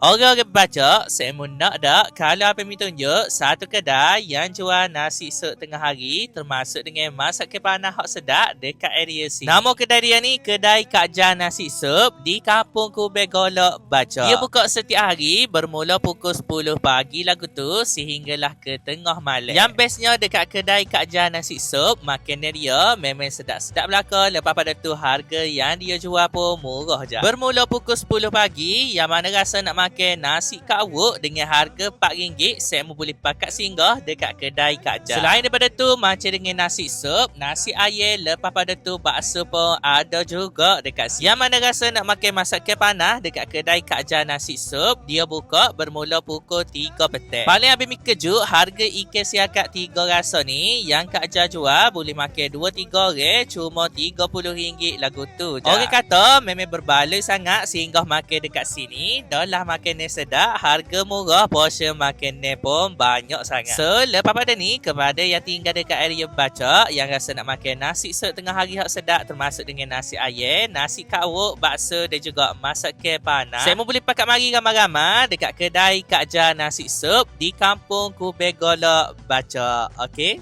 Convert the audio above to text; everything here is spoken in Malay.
Orang baca, saya mau nak dak kalau apa mi tunjuk satu kedai yang jual nasi suk tengah hari termasuk dengan masak kepanah hot sedap dekat area sini. Nama kedai dia ni kedai Kak Jan Nasi Sup di Kampung Kubek Golok Baca. Dia buka setiap hari bermula pukul 10 pagi lagu tu sehinggalah ke tengah malam. Yang bestnya dekat kedai Kak Jan Nasi Sup, makan dia memang sedap-sedap belaka. Lepas pada tu harga yang dia jual pun murah je. Bermula pukul 10 pagi, yang mana rasa nak makan nasi Kak Wuk dengan harga RM4, saya boleh pakat singgah dekat kedai Kak Jan. Selain daripada tu, macam dengan nasi sup, nasi air, lepas pada tu bakso pun ada juga dekat sini. Yang mana rasa nak makan masakan panas dekat kedai Kak Jan Nasi Sup, dia buka bermula pukul 3 petang. Paling habis mi kejut, harga ikan siakak 3 rasa ni yang Kak Jan jual boleh makan 2-3 orang cuma RM30 lagu tu je. Orang kata memang berbaloi sangat sehingga makan dekat sini. Dah lah makan sedap, harga murah, portion makan pun banyak sangat. So, lepas pada ni, kepada yang tinggal dekat area Baca, yang rasa nak makan nasi sup tengah hari hot sedap termasuk dengan nasi air, nasi Kak Wuk, bakso dan juga masakan panas, saya boleh pakat mari ramai-ramai dekat kedai Kak Jan Nasi Sup di Kampung Kubek Golok Baca. Okay?